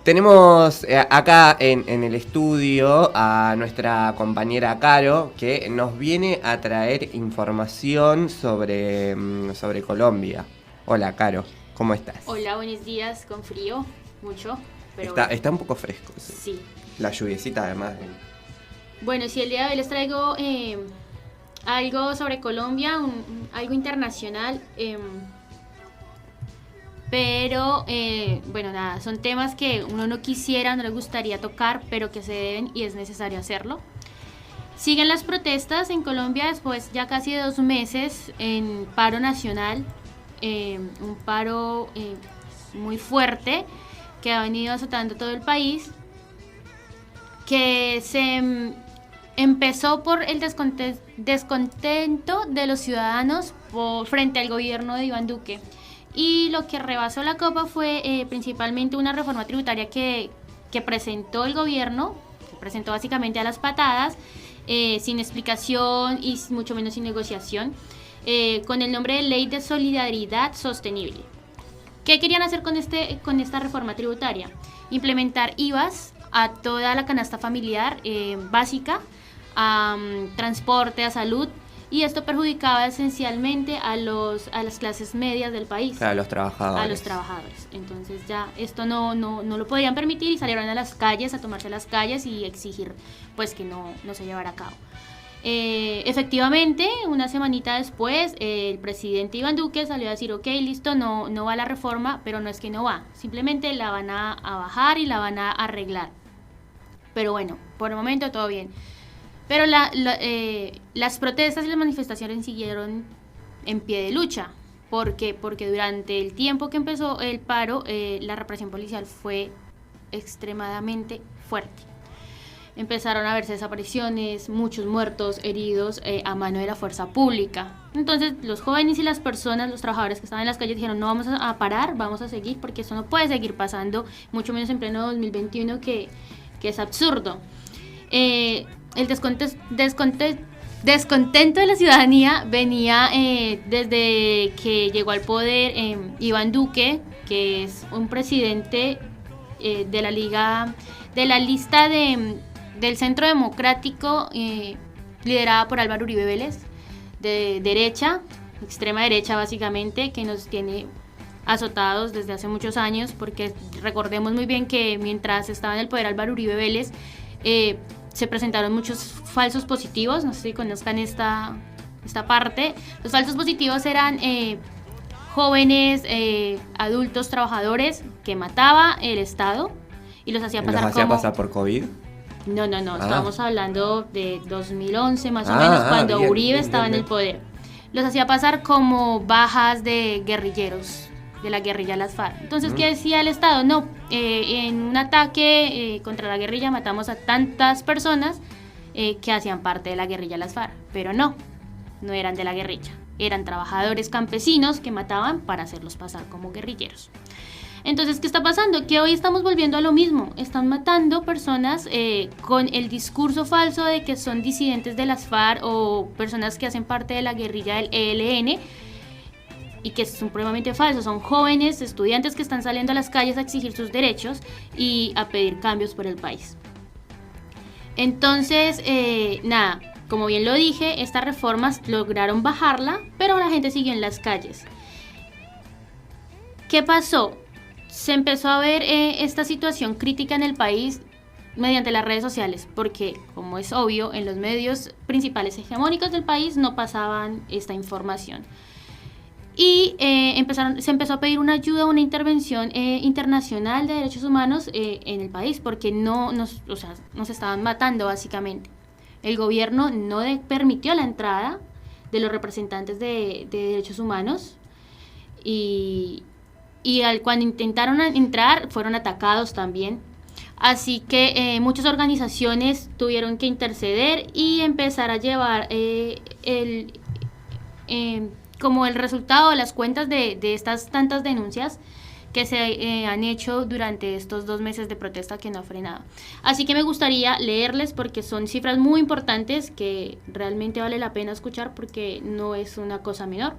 Tenemos acá en el estudio a nuestra compañera Caro, que nos viene a traer información sobre Colombia. Hola, Caro, ¿cómo estás? Hola, buenos días, con frío, mucho, pero Está un poco fresco. sí. La lluviecita además. Bueno, sí, el día de hoy les traigo algo sobre Colombia, algo internacional, pero bueno, nada, son temas que uno no quisiera, no le gustaría tocar, pero que se deben y es necesario hacerlo. Siguen las protestas en Colombia después ya casi de 2 meses en paro nacional, un paro muy fuerte que ha venido azotando todo el país, que se empezó por el descontento de los ciudadanos frente al gobierno de Iván Duque. Y lo que rebasó la copa fue principalmente una reforma tributaria que presentó el gobierno, que presentó básicamente a las patadas, sin explicación y mucho menos sin negociación, con el nombre de Ley de Solidaridad Sostenible. ¿Qué querían hacer con esta reforma tributaria? Implementar IVAs a toda la canasta familiar básica, a transporte, a salud, y esto perjudicaba esencialmente a las clases medias del país. A los trabajadores. A los trabajadores. Entonces ya esto no lo podían permitir y salieron a las calles, a tomarse las calles y exigir pues que no se llevara a cabo. Efectivamente, una semanita después, el presidente Iván Duque salió a decir, ok, listo, no va la reforma, pero no es que no va, simplemente la van a bajar y la van a arreglar. Pero bueno, por el momento todo bien. Pero las protestas y las manifestaciones siguieron en pie de lucha. ¿Por qué? Porque durante el tiempo que empezó el paro, la represión policial fue extremadamente fuerte. Empezaron a verse desapariciones, muchos muertos, heridos a mano de la fuerza pública. Entonces los jóvenes y las personas, los trabajadores que estaban en las calles dijeron, no vamos a parar, vamos a seguir, porque eso no puede seguir pasando, mucho menos en pleno 2021 que es absurdo. El descontento de la ciudadanía venía desde que llegó al poder Iván Duque, que es un presidente de la lista del Centro Democrático, liderada por Álvaro Uribe Vélez, de derecha, extrema derecha básicamente, que nos tiene azotados desde hace muchos años, porque recordemos muy bien que mientras estaba en el poder Álvaro Uribe Vélez, se presentaron muchos falsos positivos, no sé si conozcan esta parte. Los falsos positivos eran jóvenes, adultos, trabajadores que mataba el Estado y los hacía pasar por COVID. No, estábamos hablando de 2011 más o menos, cuando Uribe estaba en el poder. Los hacía pasar como bajas de guerrilleros, de la guerrilla las FARC. Entonces, ¿qué decía el Estado? No, en un ataque contra la guerrilla matamos a tantas personas que hacían parte de la guerrilla las FARC, pero no eran de la guerrilla, eran trabajadores campesinos que mataban para hacerlos pasar como guerrilleros. Entonces, ¿qué está pasando? Que hoy estamos volviendo a lo mismo. Están matando personas con el discurso falso de que son disidentes de las FARC o personas que hacen parte de la guerrilla del ELN, y que es supremamente falso. Son jóvenes, estudiantes que están saliendo a las calles a exigir sus derechos y a pedir cambios por el país. Entonces, nada, como bien lo dije, estas reformas lograron bajarla, pero la gente siguió en las calles. ¿Qué pasó? Se empezó a ver esta situación crítica en el país mediante las redes sociales, porque, como es obvio, en los medios principales hegemónicos del país no pasaban esta información. Y se empezó a pedir una ayuda, una intervención internacional de derechos humanos en el país, porque nos estaban matando básicamente. El gobierno no permitió la entrada de los representantes de derechos humanos y cuando intentaron entrar fueron atacados también. Así que muchas organizaciones tuvieron que interceder y empezar a llevar como el resultado de las cuentas de estas tantas denuncias que se han hecho durante estos 2 meses de protesta que no ha frenado. Así que me gustaría leerles porque son cifras muy importantes que realmente vale la pena escuchar porque no es una cosa menor.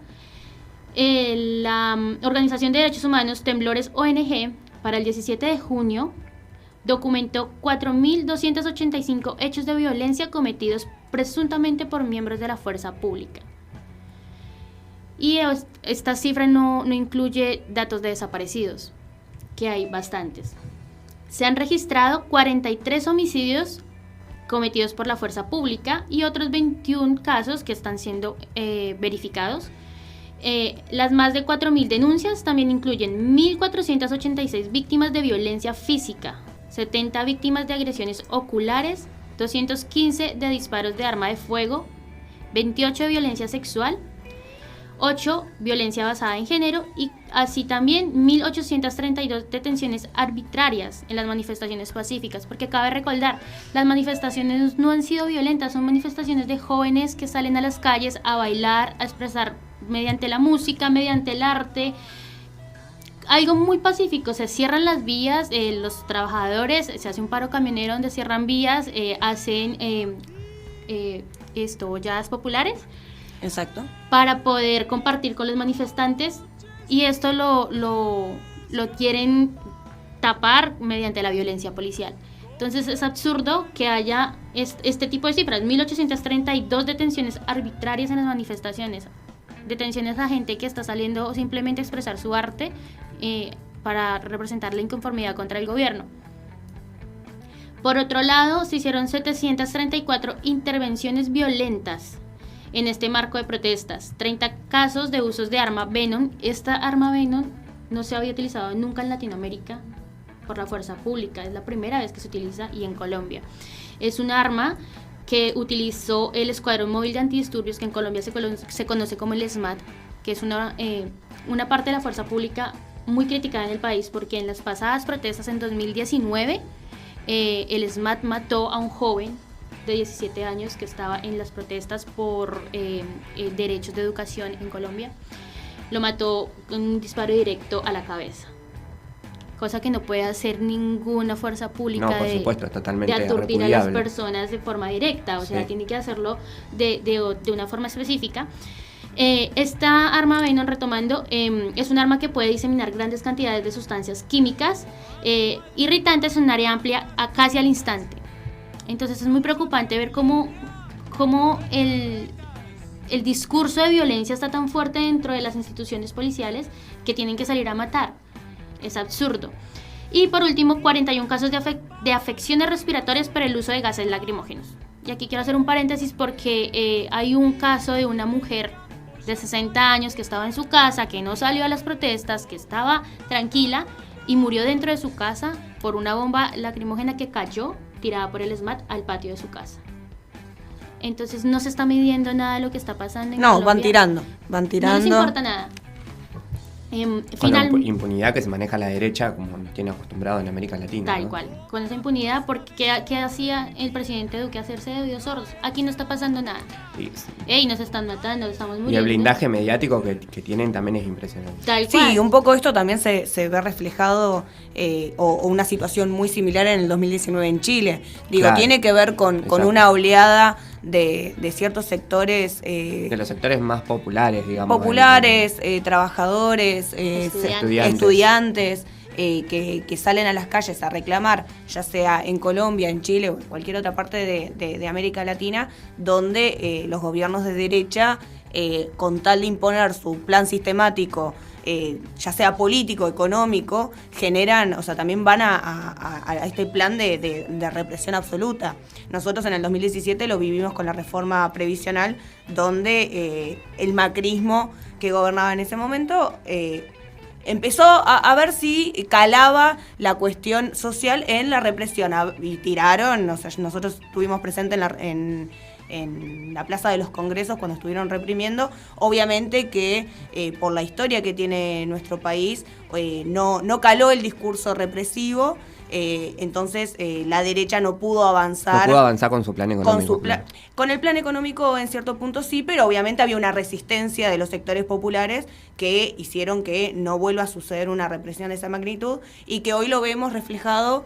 La Organización de Derechos Humanos Temblores ONG para el 17 de junio documentó 4.285 hechos de violencia cometidos presuntamente por miembros de la fuerza pública. Y esta cifra no incluye datos de desaparecidos, que hay bastantes. Se han registrado 43 homicidios cometidos por la fuerza pública y otros 21 casos que están siendo verificados. Las más de 4.000 denuncias también incluyen 1.486 víctimas de violencia física, 70 víctimas de agresiones oculares, 215 de disparos de arma de fuego, 28 de violencia sexual, 8 violencia basada en género y así también 1.832 detenciones arbitrarias en las manifestaciones pacíficas, porque cabe recordar, las manifestaciones no han sido violentas, son manifestaciones de jóvenes que salen a las calles a bailar, a expresar mediante la música, mediante el arte, algo muy pacífico. Se cierran las vías, los trabajadores, se hace un paro camionero donde cierran vías, hacen ollas populares. Exacto. Para poder compartir con los manifestantes, y esto lo quieren tapar mediante la violencia policial. Entonces es absurdo que haya este tipo de cifras, 1.832 detenciones arbitrarias en las manifestaciones, detenciones a gente que está saliendo simplemente a expresar su arte para representar la inconformidad contra el gobierno. Por otro lado, se hicieron 734 intervenciones violentas en este marco de protestas, 30 casos de usos de arma Venom. Esta arma Venom no se había utilizado nunca en Latinoamérica por la fuerza pública, es la primera vez que se utiliza y en Colombia. Es un arma que utilizó el Escuadrón Móvil de Antidisturbios, que en Colombia se conoce como el SMAT, que es una parte de la fuerza pública muy criticada en el país, porque en las pasadas protestas en 2019 el SMAT mató a un joven de 17 años que estaba en las protestas por derechos de educación en Colombia. Lo mató con un disparo directo a la cabeza, cosa que no puede hacer ninguna fuerza pública. No, por supuesto, es totalmente de aturdir a repudiable. las personas de forma directa, o sea, tiene que hacerlo de una forma específica. Esta arma Venom, retomando, es un arma que puede diseminar grandes cantidades de sustancias químicas irritantes en un área amplia casi al instante. Entonces es muy preocupante ver cómo el discurso de violencia está tan fuerte dentro de las instituciones policiales que tienen que salir a matar. Es absurdo. Y por último, 41 casos de afecciones respiratorias por el uso de gases lacrimógenos. Y aquí quiero hacer un paréntesis porque hay un caso de una mujer de 60 años que estaba en su casa, que no salió a las protestas, que estaba tranquila y murió dentro de su casa por una bomba lacrimógena que cayó tirada por el SMAT al patio de su casa. Entonces no se está midiendo nada de lo que está pasando en Colombia. Van tirando. No les importa nada. Con la impunidad que se maneja a la derecha, como nos tiene acostumbrado en América Latina. Tal cual, con esa impunidad, porque ¿qué hacía el presidente Duque? Hacerse de oídos sordos. Aquí no está pasando nada. Sí. Nos están matando, estamos muriendo. Y el blindaje mediático que tienen también es impresionante. Tal cual. Sí, un poco esto también se ve reflejado, o una situación muy similar en el 2019 en Chile. Claro, tiene que ver con una oleada de ciertos sectores. De los sectores más populares, digamos. Populares, trabajadores, estudiantes que salen a las calles a reclamar, ya sea en Colombia, en Chile o en cualquier otra parte de América Latina, donde los gobiernos de derecha, con tal de imponer su plan sistemático, ya sea político, económico, generan, o sea, también van a este plan de represión absoluta. Nosotros en el 2017 lo vivimos con la reforma previsional, donde el macrismo que gobernaba en ese momento empezó a ver si calaba la cuestión social en la represión, y tiraron, o sea, nosotros estuvimos presentes en la Plaza de los Congresos cuando estuvieron reprimiendo. Obviamente que por la historia que tiene nuestro país no caló el discurso represivo, entonces la derecha no pudo avanzar. No pudo avanzar con su plan económico. Con el plan económico en cierto punto sí, pero obviamente había una resistencia de los sectores populares que hicieron que no vuelva a suceder una represión de esa magnitud, y que hoy lo vemos reflejado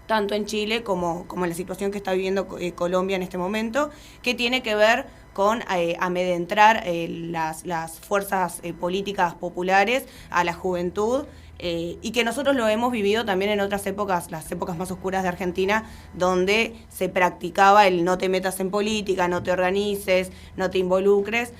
tanto en Chile como en la situación que está viviendo Colombia en este momento, que tiene que ver con amedrentar las fuerzas políticas populares a la juventud, y que nosotros lo hemos vivido también en otras épocas, las épocas más oscuras de Argentina, donde se practicaba el no te metas en política, no te organices, no te involucres,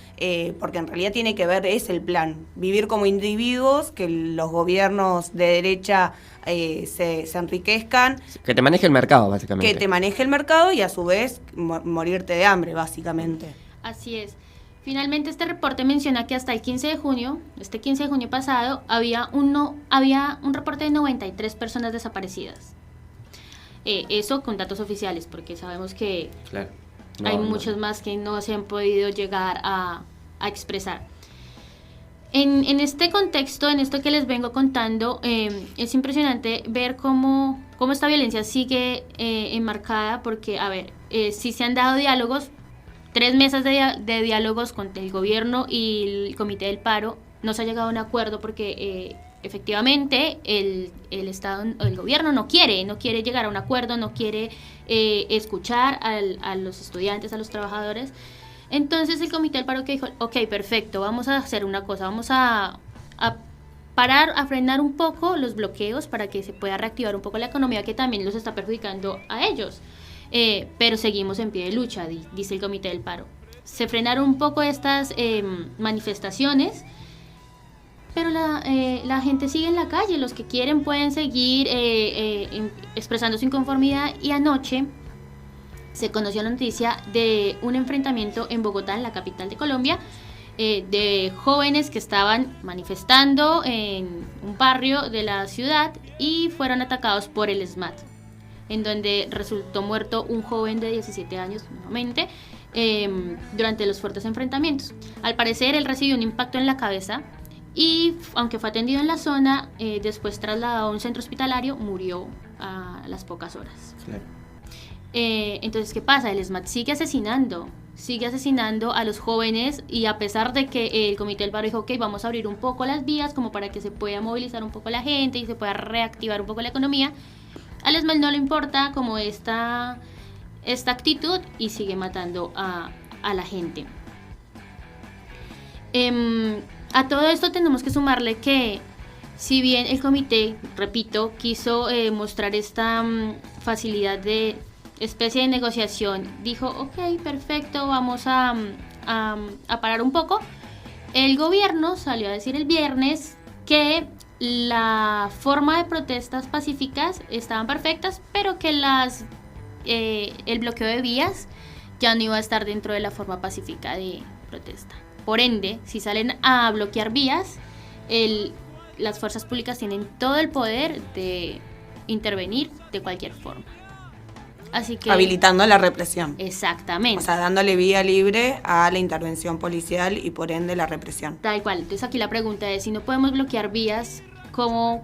porque en realidad tiene que ver, es el plan, vivir como individuos, que los gobiernos de derecha se enriquezcan. Que te maneje el mercado, básicamente. Que te maneje el mercado y a su vez morirte de hambre, básicamente. Así es. Finalmente, este reporte menciona que hasta el 15 de junio, este 15 de junio pasado, había un reporte de 93 personas desaparecidas. Eso con datos oficiales, porque sabemos que hay muchos más que no se han podido llegar a expresar. En este contexto, en esto que les vengo contando, es impresionante ver cómo esta violencia sigue enmarcada, porque, sí se han dado diálogos, 3 mesas de diálogos con el gobierno y el Comité del Paro. No se ha llegado a un acuerdo porque efectivamente el Estado, el gobierno no quiere llegar a un acuerdo, no quiere escuchar a los estudiantes, a los trabajadores. Entonces el Comité del Paro que dijo, ok, perfecto, vamos a hacer una cosa, vamos a parar, a frenar un poco los bloqueos para que se pueda reactivar un poco la economía, que también los está perjudicando a ellos. Pero seguimos en pie de lucha, dice el Comité del Paro. Se frenaron un poco estas manifestaciones, pero la gente sigue en la calle. Los que quieren pueden seguir expresando su inconformidad. Y anoche se conoció la noticia de un enfrentamiento en Bogotá, en la capital de Colombia, de jóvenes que estaban manifestando en un barrio de la ciudad y fueron atacados por el SMAT, en donde resultó muerto un joven de 17 años nuevamente durante los fuertes enfrentamientos. Al parecer él recibió un impacto en la cabeza y aunque fue atendido en la zona, después trasladado a un centro hospitalario, murió a las pocas horas. Claro. Entonces, ¿qué pasa? El SMAT sigue asesinando a los jóvenes, y a pesar de que el Comité del Paro dijo, ok, vamos a abrir un poco las vías como para que se pueda movilizar un poco la gente y se pueda reactivar un poco la economía, al SMAT no le importa como esta actitud y sigue matando a la gente. A todo esto tenemos que sumarle que si bien el comité, repito, quiso mostrar esta facilidad de especie de negociación, dijo, ok, perfecto, vamos a parar un poco, el gobierno salió a decir el viernes que la forma de protestas pacíficas estaban perfectas, pero que el bloqueo de vías ya no iba a estar dentro de la forma pacífica de protesta. Por ende, si salen a bloquear vías, las fuerzas públicas tienen todo el poder de intervenir de cualquier forma. Así que, habilitando la represión. Exactamente. O sea, dándole vía libre a la intervención policial y por ende la represión. Tal cual. Entonces aquí la pregunta es, si no podemos bloquear vías, ¿cómo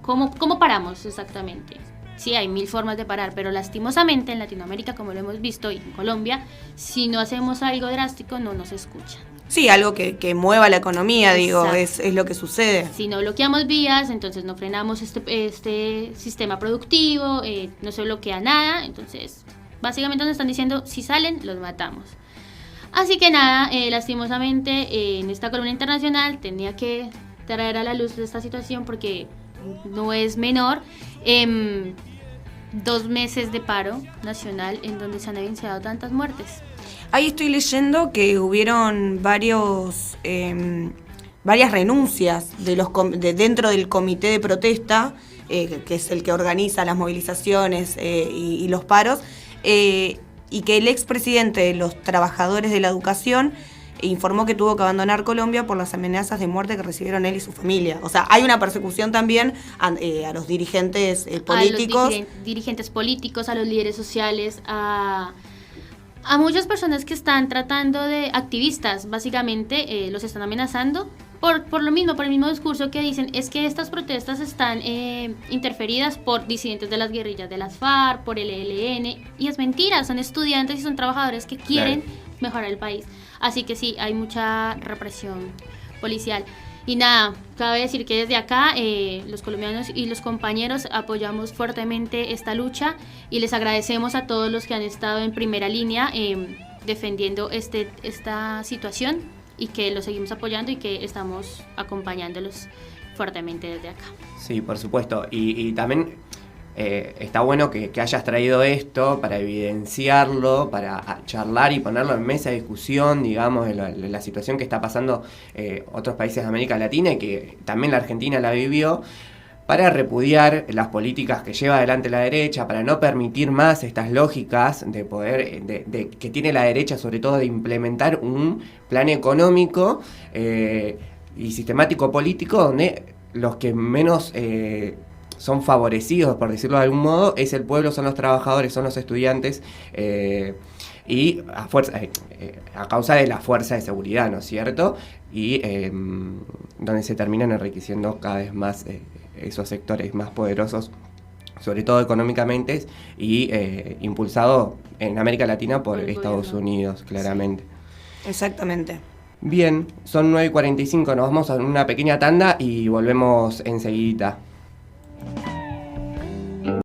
paramos exactamente? Sí, hay 1000 formas de parar, pero lastimosamente en Latinoamérica, como lo hemos visto, y en Colombia, si no hacemos algo drástico, no nos escuchan. Sí, algo que mueva la economía, digo, es lo que sucede. Si no bloqueamos vías, entonces no frenamos este sistema productivo, no se bloquea nada, entonces básicamente nos están diciendo, si salen, los matamos. Así que nada, lastimosamente en esta columna internacional tenía que traer a la luz de esta situación porque no es menor. 2 meses de paro nacional en donde se han evidenciado tantas muertes. Ahí estoy leyendo que hubieron varias renuncias de dentro del comité de protesta, que es el que organiza las movilizaciones y los paros, y que el expresidente de los trabajadores de la educación informó que tuvo que abandonar Colombia por las amenazas de muerte que recibieron él y su familia. O sea, hay una persecución también a los dirigentes políticos. A los dirigentes políticos, a los líderes sociales, a muchas personas que están tratando de activistas, básicamente los están amenazando por lo mismo, por el mismo discurso que dicen, es que estas protestas están interferidas por disidentes de las guerrillas de las FARC, por el ELN, y es mentira, son estudiantes y son trabajadores que quieren mejorar el país. Así que sí, hay mucha represión policial. Y nada, cabe decir que desde acá los colombianos y los compañeros apoyamos fuertemente esta lucha y les agradecemos a todos los que han estado en primera línea defendiendo esta situación y que los seguimos apoyando y que estamos acompañándolos fuertemente desde acá. Sí, por supuesto. Y también está bueno que hayas traído esto para evidenciarlo, para charlar y ponerlo en mesa de discusión, digamos, de la situación que está pasando otros países de América Latina y que también la Argentina la vivió, para repudiar las políticas que lleva adelante la derecha, para no permitir más estas lógicas de poder, que tiene la derecha, sobre todo de implementar un plan económico y sistemático político donde los que menos son favorecidos, por decirlo de algún modo, es el pueblo, son los trabajadores, son los estudiantes, y a causa de la fuerza de seguridad, ¿no es cierto? Y donde se terminan enriqueciendo cada vez más esos sectores más poderosos, sobre todo económicamente, y impulsado en América Latina por Estados Unidos, claramente. Sí. Exactamente. Bien, son 9:45, nos vamos a una pequeña tanda y volvemos enseguida.